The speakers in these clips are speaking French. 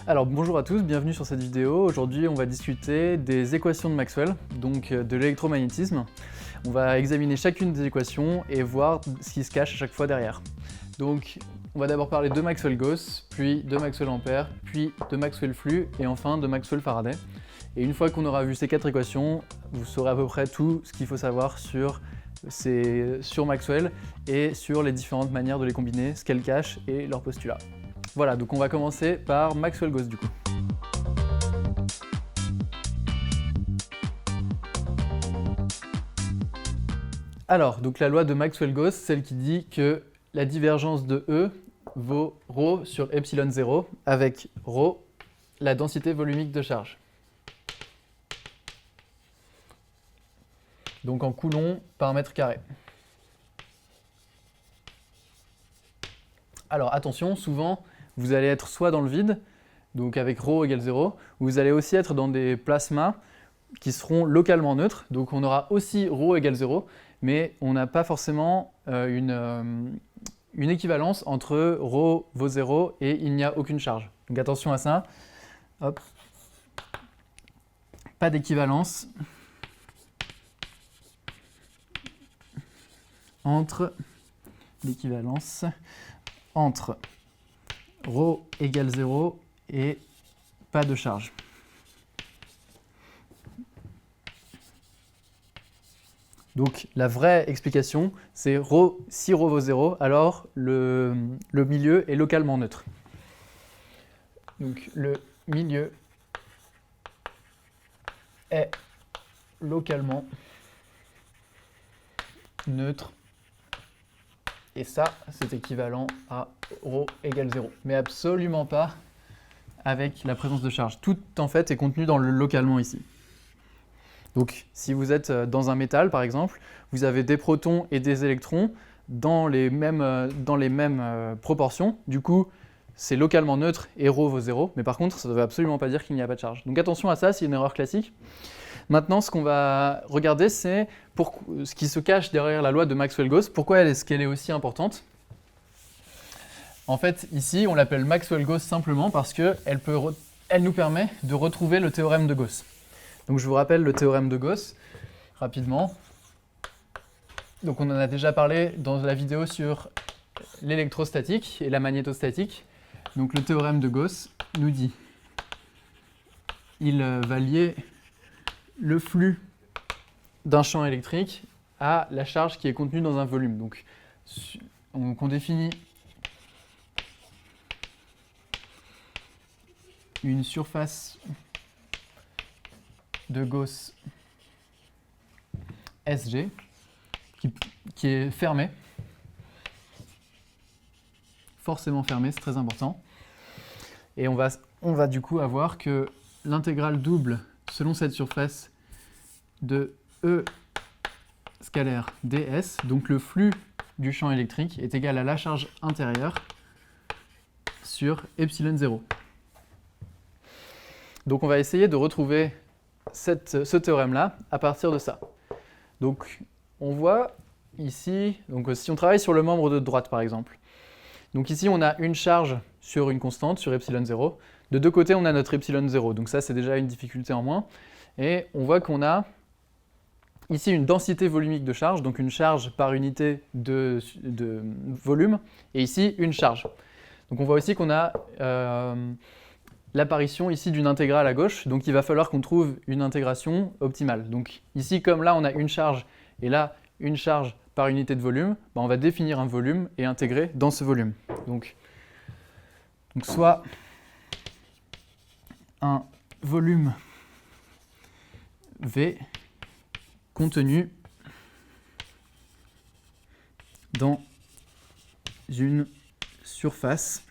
Alors bonjour à tous, bienvenue sur cette vidéo. Aujourd'hui on va discuter des équations de Maxwell, donc de l'électromagnétisme. On va examiner chacune des équations et voir ce qui se cache à chaque fois derrière. Donc on va d'abord parler de Maxwell-Gauss, puis de Maxwell-Ampère, puis de Maxwell-Flux et enfin de Maxwell-Faraday. Et une fois qu'on aura vu ces quatre équations, vous saurez à peu près tout ce qu'il faut savoir sur Maxwell et sur les différentes manières de les combiner, ce qu'elles cachent et leurs postulats. Voilà, donc on va commencer par Maxwell-Gauss du coup. Alors, donc la loi de Maxwell-Gauss, celle qui dit que la divergence de E vaut ρ sur epsilon 0 avec ρ, la densité volumique de charge. Donc en coulomb par mètre carré. Alors attention, souvent vous allez être soit dans le vide, donc avec ρ égale 0, ou vous allez aussi être dans des plasmas qui seront localement neutres, donc on aura aussi ρ égale 0, mais on n'a pas forcément une équivalence entre ρ vaut 0 et il n'y a aucune charge. Donc attention à ça. Hop. Pas d'équivalence entre ρ égale 0 et pas de charge. Donc la vraie explication, c'est si ρ vaut 0, alors le milieu est localement neutre. Donc le milieu est localement neutre. Et ça, c'est équivalent à ρ égale 0. Mais absolument pas avec la présence de charge. Tout, en fait, est contenu dans le localement ici. Donc, si vous êtes dans un métal, par exemple, vous avez des protons et des électrons dans les mêmes proportions. Du coup, c'est localement neutre et ρ vaut 0. Mais par contre, ça ne veut absolument pas dire qu'il n'y a pas de charge. Donc attention à ça, c'est une erreur classique. Maintenant, ce qu'on va regarder, c'est ce qui se cache derrière la loi de Maxwell-Gauss. Pourquoi est-ce qu'elle est aussi importante? En fait, ici, on l'appelle Maxwell-Gauss simplement parce qu'elle nous permet de retrouver le théorème de Gauss. Donc je vous rappelle le théorème de Gauss, rapidement. Donc on en a déjà parlé dans la vidéo sur l'électrostatique et la magnétostatique. Donc le théorème de Gauss nous dit il va lier le flux d'un champ électrique à la charge qui est contenue dans un volume. Donc on définit une surface de Gauss SG qui est fermée, forcément fermée, c'est très important. Et on va du coup avoir que l'intégrale double selon cette surface de E scalaire ds, donc le flux du champ électrique est égal à la charge intérieure sur epsilon 0. Donc on va essayer de retrouver ce théorème-là à partir de ça. Donc on voit ici, donc si on travaille sur le membre de droite par exemple, donc ici on a une charge sur une constante, sur epsilon 0. De deux côtés on a notre epsilon 0, donc ça c'est déjà une difficulté en moins. Et on voit qu'on a ici une densité volumique de charge, donc une charge par unité de volume, et ici une charge. Donc on voit aussi qu'on a l'apparition ici d'une intégrale à gauche, donc il va falloir qu'on trouve une intégration optimale. Donc ici, comme là on a une charge et là une charge par unité de volume, on va définir un volume et intégrer dans ce volume. Donc soit un volume V contenu dans une surface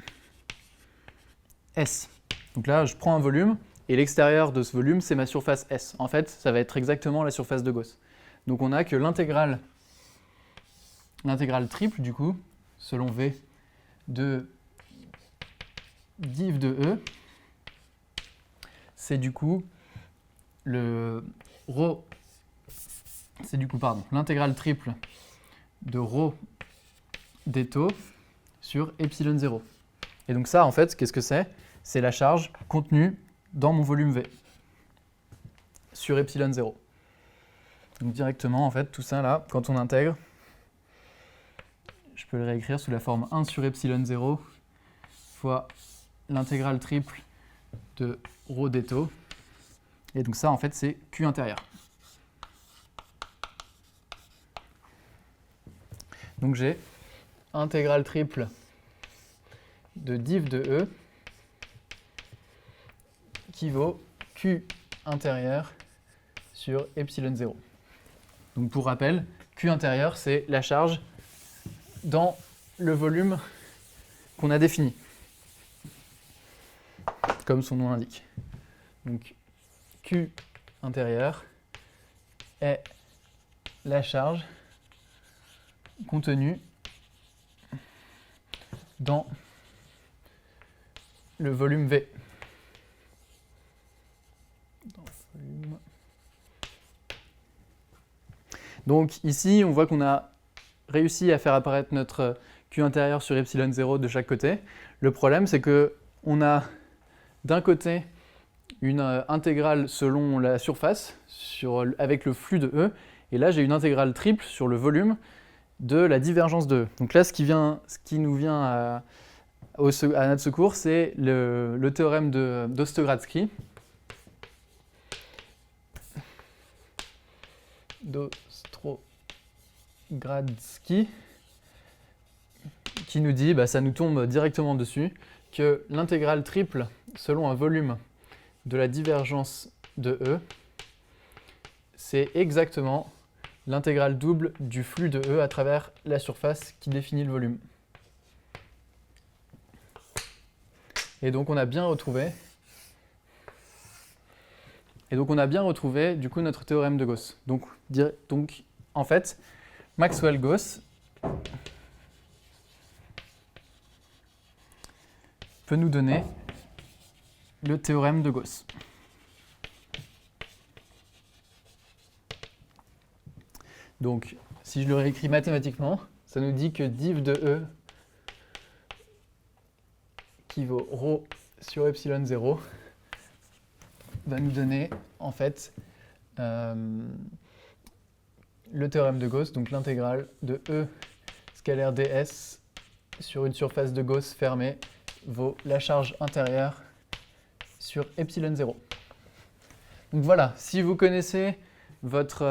S. Donc là, je prends un volume, et l'extérieur de ce volume, c'est ma surface S. En fait, ça va être exactement la surface de Gauss. Donc on a que l'intégrale triple, du coup, selon V, de div de E, c'est du coup l'intégrale triple de ρ d'étau sur epsilon 0. Et donc ça, en fait, qu'est-ce que c'est? c'est la charge contenue dans mon volume V sur epsilon 0. Donc directement, en fait, tout ça là, quand on intègre, je peux le réécrire sous la forme 1 sur epsilon 0 fois l'intégrale triple de ρ d tau. Et donc ça, en fait, c'est Q intérieur. Donc j'ai intégrale triple de div de E qui vaut Q intérieur sur epsilon 0. Donc pour rappel, Q intérieur, c'est la charge dans le volume qu'on a défini, comme son nom l'indique. Donc Q intérieur est la charge contenue dans le volume V. Donc ici, on voit qu'on a réussi à faire apparaître notre Q intérieur sur epsilon 0 de chaque côté. Le problème, c'est qu'on a d'un côté une intégrale selon la surface avec le flux de E, et là j'ai une intégrale triple sur le volume de la divergence de E. Donc là, ce qui nous vient à notre secours, c'est le théorème d'Ostogradsky. D'Ostogradsky, qui nous dit, ça nous tombe directement dessus, que l'intégrale triple selon un volume de la divergence de E, c'est exactement l'intégrale double du flux de E à travers la surface qui définit le volume. Et donc on a bien retrouvé du coup notre théorème de Gauss. Donc en fait, Maxwell-Gauss peut nous donner le théorème de Gauss. Donc, si je le réécris mathématiquement, ça nous dit que div de E qui vaut ρ sur epsilon 0 va nous donner en fait le théorème de Gauss, donc l'intégrale de E scalaire ds sur une surface de Gauss fermée vaut la charge intérieure sur epsilon 0. Donc voilà, si vous connaissez votre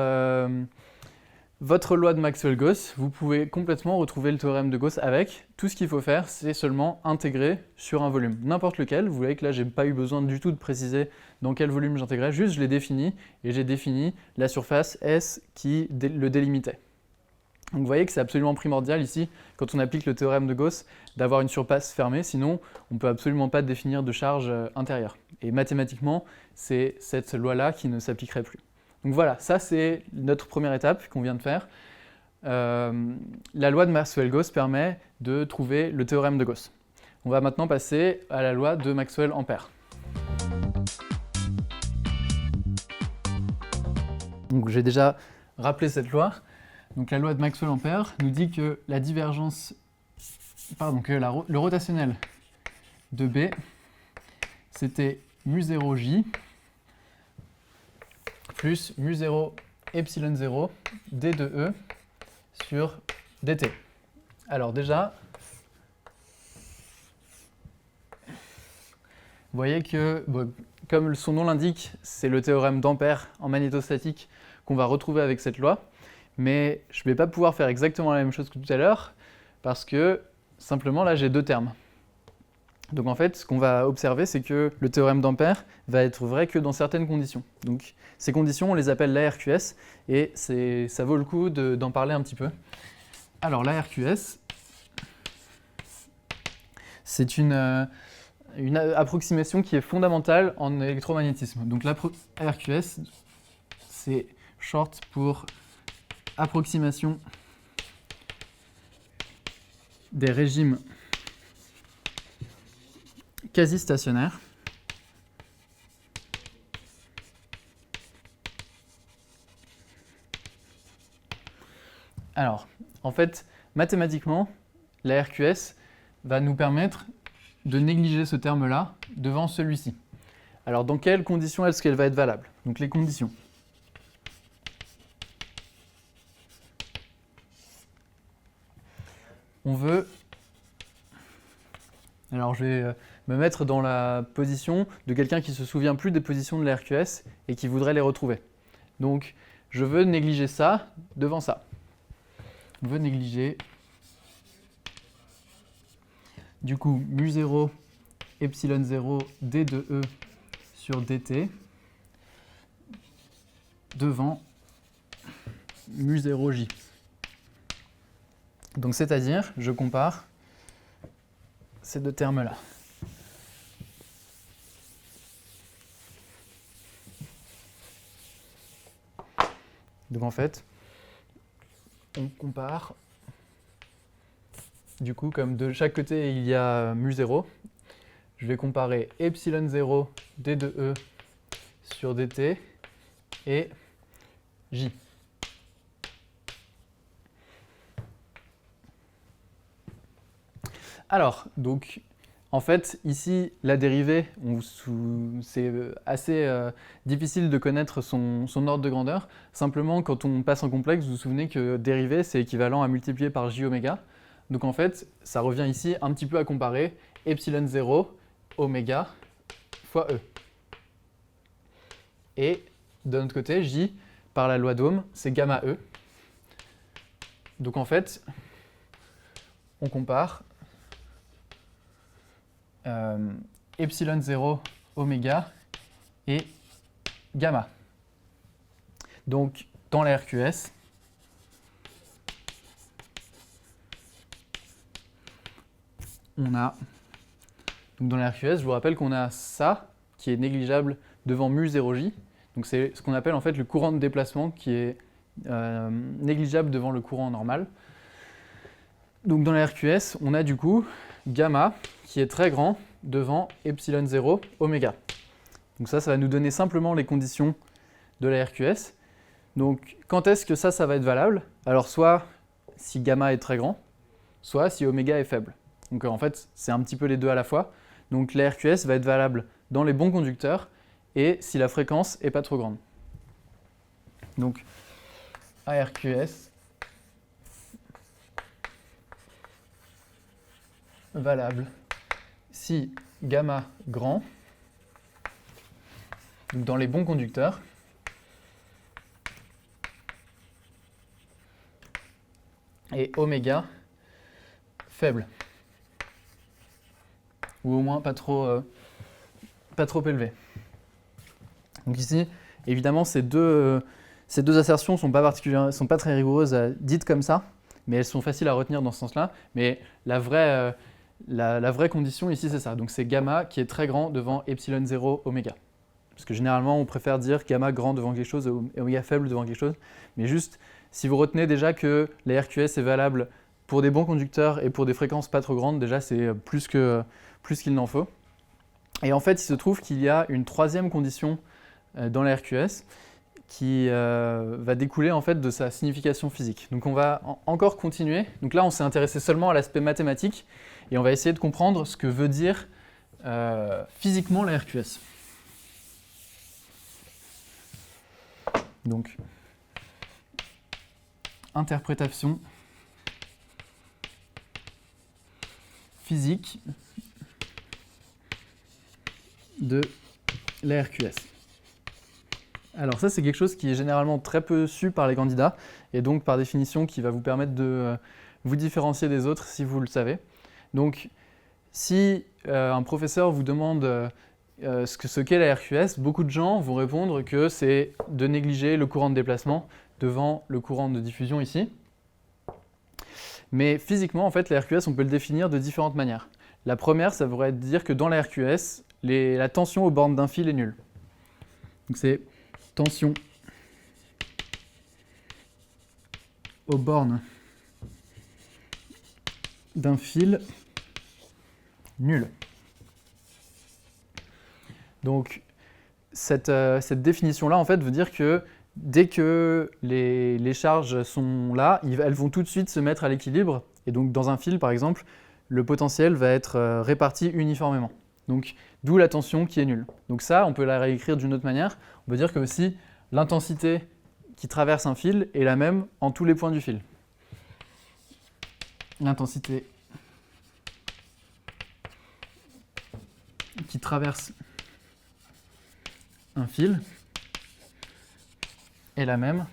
loi de Maxwell-Gauss, vous pouvez complètement retrouver le théorème de Gauss avec. Tout ce qu'il faut faire, c'est seulement intégrer sur un volume, n'importe lequel. Vous voyez que là, je n'ai pas eu besoin du tout de préciser dans quel volume j'intégrais, juste je l'ai défini, et j'ai défini la surface S qui le délimitait. Donc vous voyez que c'est absolument primordial ici, quand on applique le théorème de Gauss, d'avoir une surface fermée, sinon on ne peut absolument pas définir de charge intérieure. Et mathématiquement, c'est cette loi-là qui ne s'appliquerait plus. Donc voilà, ça c'est notre première étape qu'on vient de faire. La loi de Maxwell-Gauss permet de trouver le théorème de Gauss. On va maintenant passer à la loi de Maxwell-Ampère. Donc j'ai déjà rappelé cette loi. Donc la loi de Maxwell-Ampère nous dit que la divergence, le rotationnel de B, c'était mu0j plus mu0 epsilon 0 d de E sur dt. Alors déjà, vous voyez que, comme son nom l'indique, c'est le théorème d'Ampère en magnétostatique qu'on va retrouver avec cette loi, mais je ne vais pas pouvoir faire exactement la même chose que tout à l'heure, parce que simplement là j'ai deux termes. Donc en fait, ce qu'on va observer, c'est que le théorème d'Ampère va être vrai que dans certaines conditions. Donc ces conditions, on les appelle l'ARQS, et ça vaut le coup d'en parler un petit peu. Alors l'ARQS, c'est une approximation qui est fondamentale en électromagnétisme. Donc l'ARQS, c'est short pour approximation des régimes quasi stationnaire. Alors, en fait, mathématiquement, la RQS va nous permettre de négliger ce terme-là devant celui-ci. Alors, dans quelles conditions est-ce qu'elle va être valable? Donc, les conditions. On veut... Alors, je vais me mettre dans la position de quelqu'un qui ne se souvient plus des positions de la RQS et qui voudrait les retrouver. Donc, je veux négliger ça devant ça. On veut négliger... Du coup, mu0, epsilon 0, d de e sur dt devant mu0j. Donc, c'est-à-dire, je compare ces deux termes-là. Donc, en fait, on compare... Du coup, comme de chaque côté, il y a mu0, je vais comparer epsilon 0 d de e sur dt et j. Alors, donc, en fait, ici, la dérivée, c'est assez difficile de connaître son ordre de grandeur. Simplement, quand on passe en complexe, vous vous souvenez que dérivée, c'est équivalent à multiplier par j oméga. Donc en fait, ça revient ici un petit peu à comparer epsilon 0 oméga fois e. Et de notre côté, j, par la loi d'Ohm, c'est gamma e. Donc en fait, on compare epsilon 0 oméga et gamma. Donc dans la RQS, on a, donc dans la RQS, je vous rappelle qu'on a ça qui est négligeable devant mu0j. Donc c'est ce qu'on appelle en fait le courant de déplacement qui est négligeable devant le courant normal. Donc dans la RQS, on a du coup gamma qui est très grand devant epsilon 0 oméga. Donc ça va nous donner simplement les conditions de la RQS. Donc quand est-ce que ça va être valable? Alors soit si gamma est très grand, soit si oméga est faible. Donc en fait, c'est un petit peu les deux à la fois. Donc la RQS va être valable dans les bons conducteurs et si la fréquence n'est pas trop grande. Donc ARQS valable si gamma grand, donc dans les bons conducteurs, et oméga faible. Ou au moins pas trop élevé. Donc ici, évidemment, ces deux assertions ne sont pas très rigoureuses dites comme ça, mais elles sont faciles à retenir dans ce sens-là. Mais la vraie condition ici, c'est ça. Donc c'est gamma qui est très grand devant epsilon 0 oméga. Parce que généralement, on préfère dire gamma grand devant quelque chose et oméga faible devant quelque chose. Mais juste, si vous retenez déjà que la RQS est valable pour des bons conducteurs et pour des fréquences pas trop grandes, déjà c'est plus qu'il n'en faut. Et en fait, il se trouve qu'il y a une troisième condition dans la RQS qui va découler en fait de sa signification physique. Donc on va encore continuer. Donc là, on s'est intéressé seulement à l'aspect mathématique et on va essayer de comprendre ce que veut dire physiquement la RQS. Donc, interprétation physique de la RQS. Alors ça, c'est quelque chose qui est généralement très peu su par les candidats et donc par définition qui va vous permettre de vous différencier des autres si vous le savez. Donc si un professeur vous demande ce qu'est la RQS, beaucoup de gens vont répondre que c'est de négliger le courant de déplacement devant le courant de diffusion ici. Mais physiquement, en fait, la RQS, on peut le définir de différentes manières. La première, ça voudrait dire que dans la RQS, la tension aux bornes d'un fil est nulle. Donc c'est tension aux bornes d'un fil nulle. Donc cette définition-là, en fait, veut dire que dès que les charges sont là, elles vont tout de suite se mettre à l'équilibre. Et donc dans un fil, par exemple, le potentiel va être réparti uniformément. Donc, d'où la tension qui est nulle. Donc ça, on peut la réécrire d'une autre manière. On peut dire que aussi l'intensité qui traverse un fil est la même en tous les points du fil. L'intensité qui traverse un fil est la même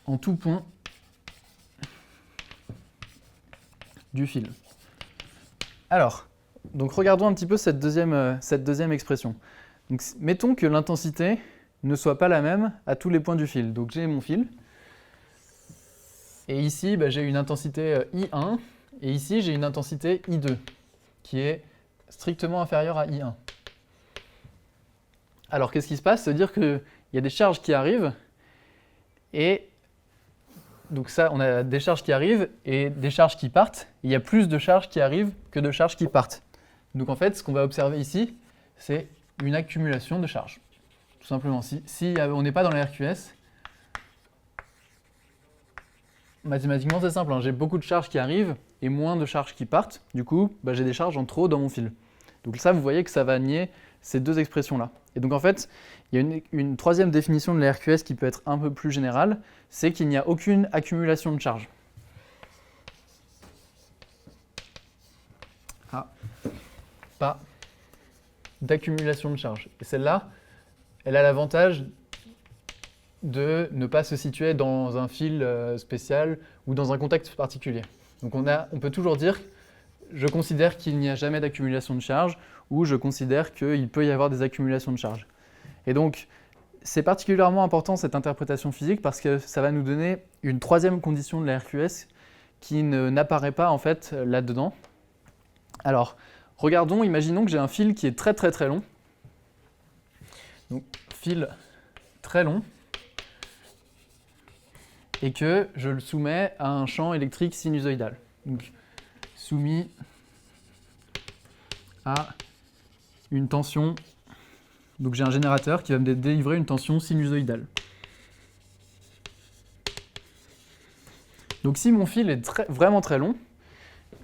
en tout point du fil. Alors, donc regardons un petit peu cette deuxième expression. Donc, mettons que l'intensité ne soit pas la même à tous les points du fil. Donc j'ai mon fil, et ici j'ai une intensité I1, et ici j'ai une intensité I2, qui est strictement inférieure à I1. Alors qu'est-ce qui se passe? C'est-à-dire qu'il y a des charges qui arrivent, et donc ça, on a des charges qui arrivent et des charges qui partent. Il y a plus de charges qui arrivent que de charges qui partent. Donc en fait, ce qu'on va observer ici, c'est une accumulation de charges. Tout simplement, si on n'est pas dans la RQS, mathématiquement c'est simple, hein, j'ai beaucoup de charges qui arrivent et moins de charges qui partent. Du coup, j'ai des charges en trop dans mon fil. Donc ça, vous voyez que ça va nier ces deux expressions-là. Et donc en fait, il y a une troisième définition de la RQS qui peut être un peu plus générale, c'est qu'il n'y a aucune accumulation de charge. Pas d'accumulation de charge. Et celle-là, elle a l'avantage de ne pas se situer dans un fil spécial ou dans un contexte particulier. Donc on peut toujours dire, je considère qu'il n'y a jamais d'accumulation de charge, ou je considère qu'il peut y avoir des accumulations de charge. Et donc, c'est particulièrement important cette interprétation physique parce que ça va nous donner une troisième condition de la RQS qui n'apparaît pas en fait là-dedans. Alors, regardons, imaginons que j'ai un fil qui est très très très long. Donc, fil très long. Et que je le soumets à un champ électrique sinusoïdal. Donc, soumis à une tension. Donc j'ai un générateur qui va me délivrer une tension sinusoïdale. Donc si mon fil est vraiment très long,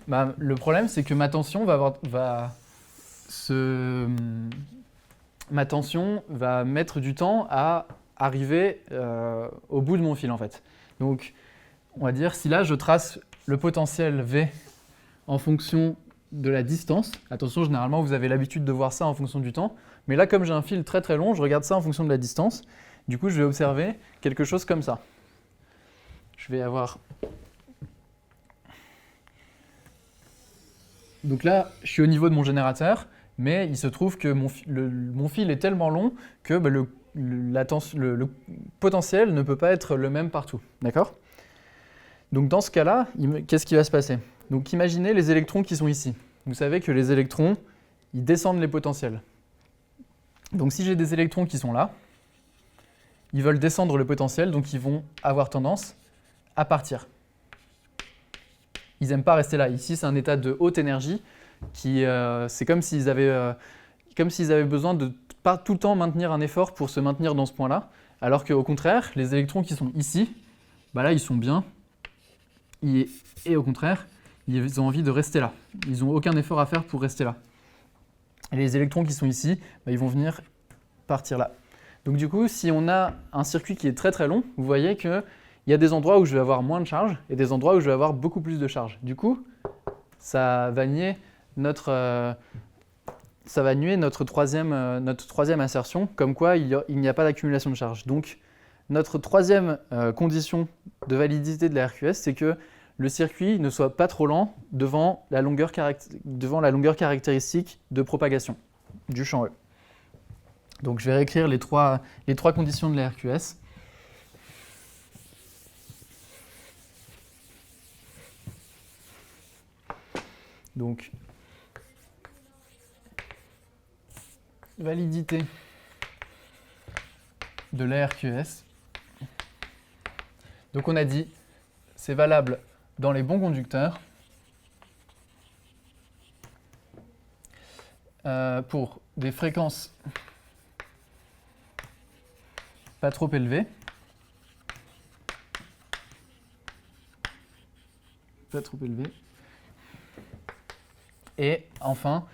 le problème c'est que ma tension va mettre du temps à arriver au bout de mon fil en fait. Donc on va dire si là je trace le potentiel V en fonction de la distance, attention généralement vous avez l'habitude de voir ça en fonction du temps, mais là comme j'ai un fil très très long, je regarde ça en fonction de la distance, du coup je vais observer quelque chose comme ça. Je vais avoir... Donc là je suis au niveau de mon générateur, mais il se trouve que mon fil est tellement long que le potentiel ne peut pas être le même partout. D'accord ? Donc dans ce cas-là, qu'est-ce qui va se passer ? Donc imaginez les électrons qui sont ici. Vous savez que les électrons, ils descendent les potentiels. Donc si j'ai des électrons qui sont là, ils veulent descendre le potentiel, donc ils vont avoir tendance à partir. Ils n'aiment pas rester là. Ici, c'est un état de haute énergie. C'est comme s'ils avaient besoin de pas tout le temps maintenir un effort pour se maintenir dans ce point-là, alors qu'au contraire, les électrons qui sont ici, là, ils sont bien. Et au contraire, ils ont envie de rester là. Ils n'ont aucun effort à faire pour rester là. Et les électrons qui sont ici, ils vont venir partir là. Donc du coup, si on a un circuit qui est très très long, vous voyez qu'il y a des endroits où je vais avoir moins de charge et des endroits où je vais avoir beaucoup plus de charge. Du coup, ça va nier notre troisième assertion, comme quoi il n'y a pas d'accumulation de charge. Donc, notre troisième condition de validité de la RQS, c'est que le circuit ne soit pas trop lent devant la longueur caractéristique de propagation du champ E. Donc, je vais réécrire les trois conditions de la RQS. Donc, validité de la RQS. Donc on a dit, c'est valable dans les bons conducteurs pour des fréquences pas trop élevées pas trop élevé. Et enfin,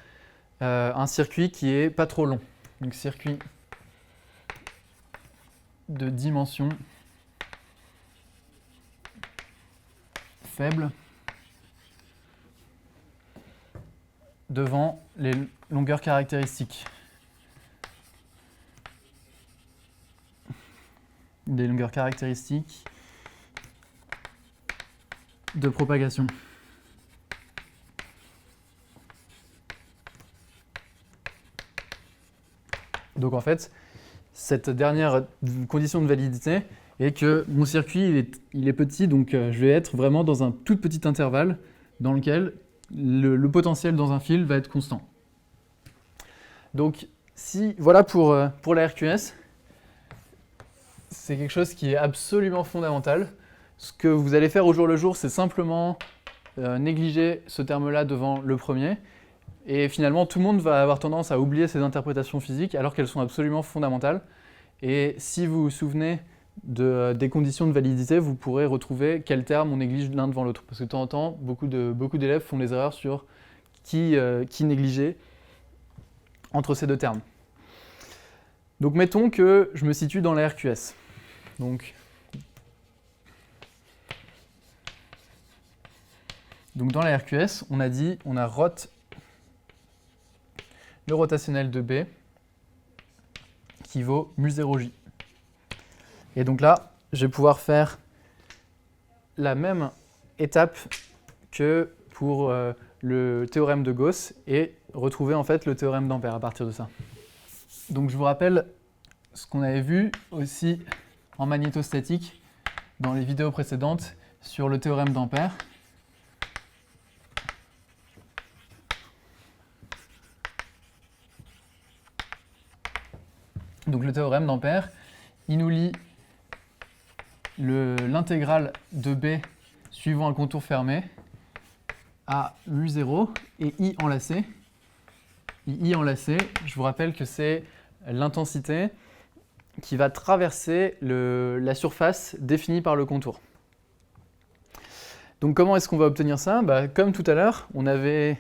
un circuit qui est pas trop long. Donc circuit de dimension faible devant les longueurs caractéristiques. Des longueurs caractéristiques de propagation. Donc en fait, cette dernière condition de validité est que mon circuit il est petit, donc je vais être vraiment dans un tout petit intervalle dans lequel le potentiel dans un fil va être constant. Donc voilà pour la RQS. C'est quelque chose qui est absolument fondamental. Ce que vous allez faire au jour le jour, c'est simplement négliger ce terme-là devant le premier. Et finalement, tout le monde va avoir tendance à oublier ces interprétations physiques alors qu'elles sont absolument fondamentales. Et si vous vous souvenez des conditions de validité, vous pourrez retrouver quels termes on néglige l'un devant l'autre. Parce que de temps en temps, beaucoup d'élèves font des erreurs sur qui négliger entre ces deux termes. Donc mettons que je me situe dans la RQS. Donc dans la RQS, on a dit, on a le rotationnel de B qui vaut mu0j. Et donc là, je vais pouvoir faire la même étape que pour le théorème de Gauss et retrouver en fait le théorème d'Ampère à partir de ça. Donc je vous rappelle ce qu'on avait vu aussi en magnétostatique dans les vidéos précédentes sur le théorème d'Ampère. Donc le théorème d'Ampère, il nous lie l'intégrale de B suivant un contour fermé à mu0 et I enlacé. I enlacé, je vous rappelle que c'est l'intensité qui va traverser la surface définie par le contour. Donc comment est-ce qu'on va obtenir ça? Comme tout à l'heure, on avait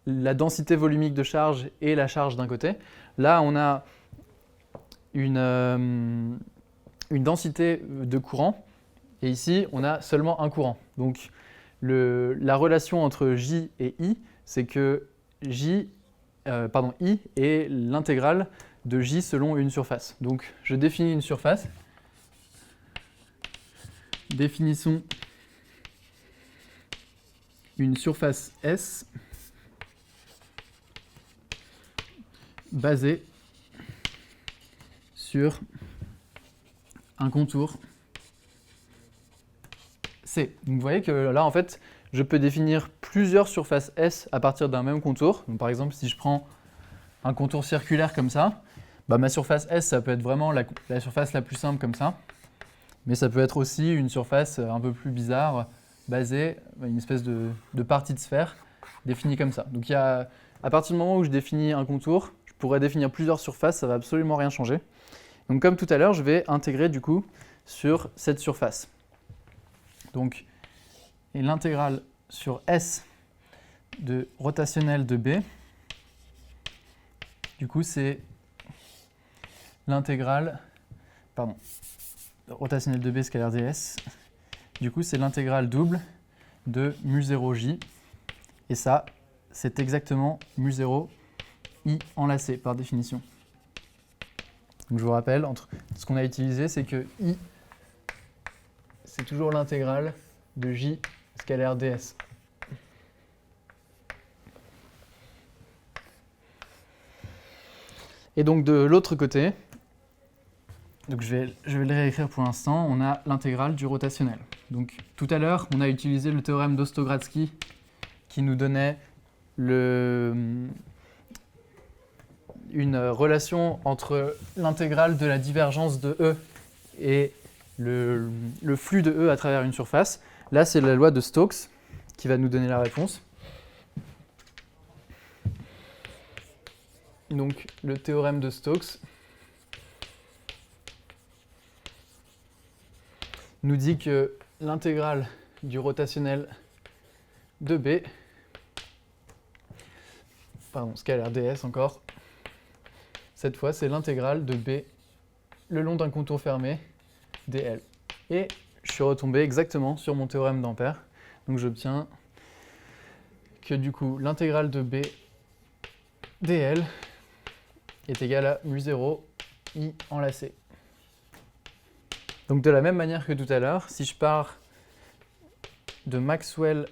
la densité volumique de charge et la charge d'un côté. Là, on a une densité de courant, et ici, on a seulement un courant. Donc la relation entre J et I, c'est que I est l'intégrale de J selon une surface. Donc je définis une surface. Définissons une surface S basée sur un contour C. Donc vous voyez que là, en fait, je peux définir plusieurs surfaces S à partir d'un même contour. Donc, par exemple, si je prends un contour circulaire comme ça, ma surface S, ça peut être vraiment la surface la plus simple comme ça. Mais ça peut être aussi une surface un peu plus bizarre, basée, une espèce de partie de sphère définie comme ça. Donc à partir du moment où je définis un contour, je pourrais définir plusieurs surfaces, ça ne va absolument rien changer. Donc comme tout à l'heure, je vais intégrer du coup sur cette surface. Donc l'intégrale sur S de rotationnel de B, du coup c'est l'intégrale, rotationnel de B scalaire ds, du coup c'est l'intégrale double de mu0j, et ça c'est exactement mu0 I enlacé par définition. Donc je vous rappelle, ce qu'on a utilisé, c'est que I, c'est toujours l'intégrale de J scalaire ds. Et donc de l'autre côté, donc je vais le réécrire pour l'instant, on a l'intégrale du rotationnel. Donc tout à l'heure, on a utilisé le théorème d'Ostogradsky qui nous donnait une relation entre l'intégrale de la divergence de E et le flux de E à travers une surface. Là, c'est la loi de Stokes qui va nous donner la réponse. Donc, le théorème de Stokes nous dit que l'intégrale du rotationnel de B, pardon, scalaire ds encore, cette fois c'est l'intégrale de B le long d'un contour fermé dl. Et je suis retombé exactement sur mon théorème d'Ampère, donc j'obtiens que du coup l'intégrale de B dl est égale à mu0 i enlacé. Donc de la même manière que tout à l'heure, si je pars de Maxwell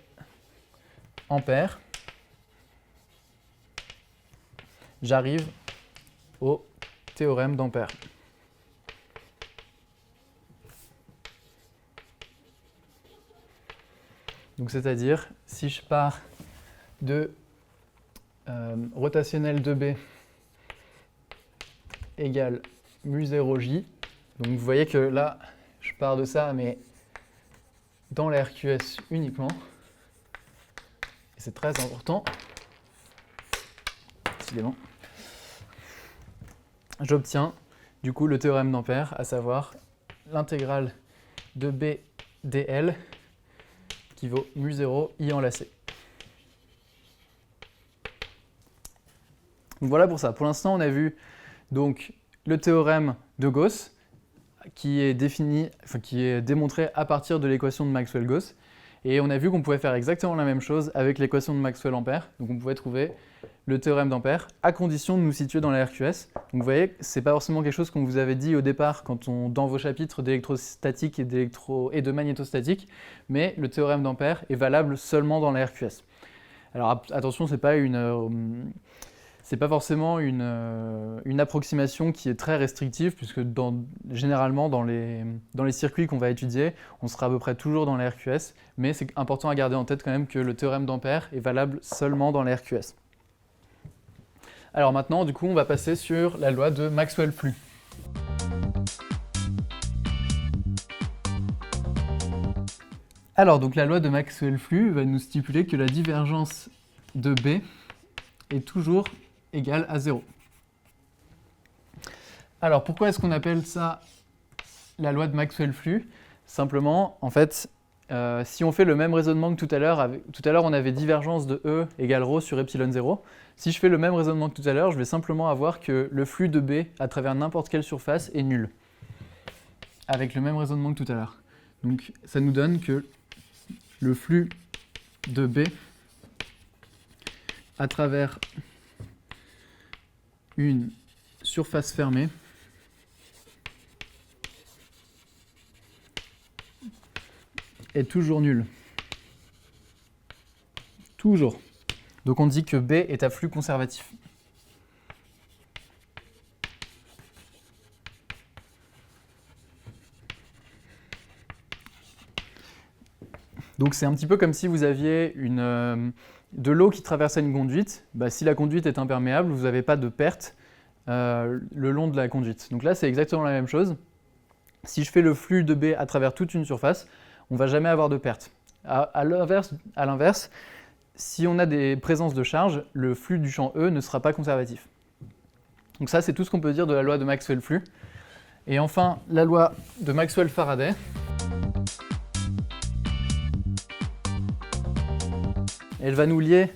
Ampère, j'arrive au théorème d'Ampère. Donc c'est-à-dire, si je pars de rotationnel de B égale mu0j, donc vous voyez que là, je pars de ça, mais dans la RQS uniquement. Et c'est très important, décidément. J'obtiens du coup le théorème d'Ampère, à savoir l'intégrale de B dl qui vaut mu0 i enlacé. Donc voilà pour ça. Pour l'instant, on a vu donc le théorème de Gauss qui est démontré à partir de l'équation de Maxwell-Gauss. Et on a vu qu'on pouvait faire exactement la même chose avec l'équation de Maxwell-Ampère. Donc on pouvait trouver le théorème d'Ampère à condition de nous situer dans la RQS. Donc vous voyez, ce n'est pas forcément quelque chose qu'on vous avait dit au départ dans vos chapitres d'électrostatique et de magnétostatique, mais le théorème d'Ampère est valable seulement dans la RQS. Alors attention, c'est pas forcément une approximation qui est très restrictive, puisque généralement dans les circuits qu'on va étudier, on sera à peu près toujours dans la RQS, mais c'est important à garder en tête quand même que le théorème d'Ampère est valable seulement dans la RQS. Alors maintenant, du coup, on va passer sur la loi de Maxwell-Flux. Alors, donc la loi de Maxwell-Flux va nous stipuler que la divergence de B est toujours égale à 0. Alors, pourquoi est-ce qu'on appelle ça la loi de Maxwell-Flux? Simplement, en fait, si on fait le même raisonnement que tout à l'heure, on avait divergence de E égale ρ sur epsilon 0. Si je fais le même raisonnement que tout à l'heure, je vais simplement avoir que le flux de B à travers n'importe quelle surface est nul. Avec le même raisonnement que tout à l'heure. Donc ça nous donne que le flux de B à travers une surface fermée est toujours nul. Toujours. Donc on dit que B est à flux conservatif. Donc c'est un petit peu comme si vous aviez de l'eau qui traversait une conduite. Si la conduite est imperméable, vous n'avez pas de perte le long de la conduite. Donc là, c'est exactement la même chose. Si je fais le flux de B à travers toute une surface, on ne va jamais avoir de perte. À l'inverse, si on a des présences de charge, le flux du champ E ne sera pas conservatif. Donc ça, c'est tout ce qu'on peut dire de la loi de Maxwell-Flux. Et enfin, la loi de Maxwell-Faraday. Elle va nous lier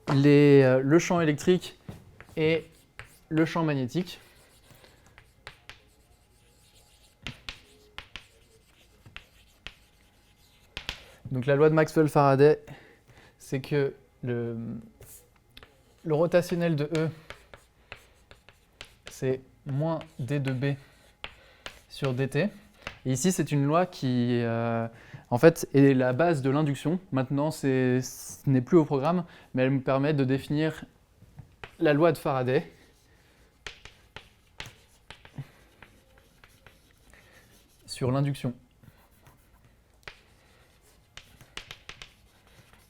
le champ électrique et le champ magnétique. Donc la loi de Maxwell-Faraday, c'est que le rotationnel de E, c'est moins d de B sur dt. Et ici, c'est une loi qui, en fait, est la base de l'induction. Maintenant, ce n'est plus au programme, mais elle me permet de définir la loi de Faraday. Sur l'induction.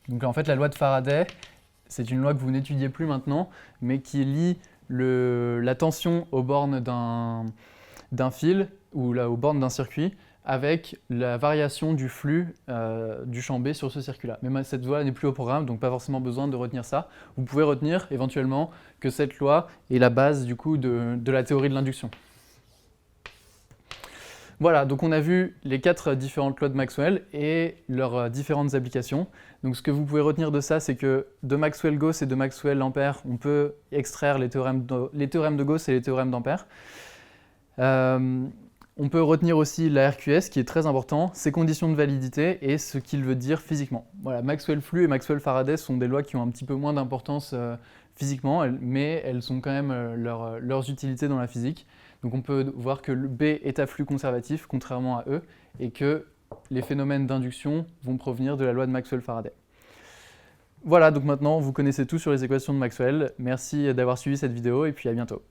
Donc en fait, la loi de Faraday, c'est une loi que vous n'étudiez plus maintenant, mais qui lie la tension aux bornes d'un fil ou aux bornes d'un circuit avec la variation du flux du champ B sur ce circuit-là. Mais cette loi n'est plus au programme, donc pas forcément besoin de retenir ça. Vous pouvez retenir éventuellement que cette loi est la base du coup de la théorie de l'induction. Voilà, donc on a vu les 4 différentes lois de Maxwell et leurs différentes applications. Donc ce que vous pouvez retenir de ça, c'est que de Maxwell-Gauss et de Maxwell-Ampère, on peut extraire les théorèmes de Gauss et les théorèmes d'Ampère. On peut retenir aussi la RQS, qui est très important, ses conditions de validité et ce qu'il veut dire physiquement. Voilà, Maxwell-Flux et Maxwell-Faraday sont des lois qui ont un petit peu moins d'importance physiquement, mais elles ont quand même leurs utilités dans la physique. Donc on peut voir que le B est à flux conservatif, contrairement à E, et que les phénomènes d'induction vont provenir de la loi de Maxwell-Faraday. Voilà, donc maintenant vous connaissez tout sur les équations de Maxwell. Merci d'avoir suivi cette vidéo et puis à bientôt.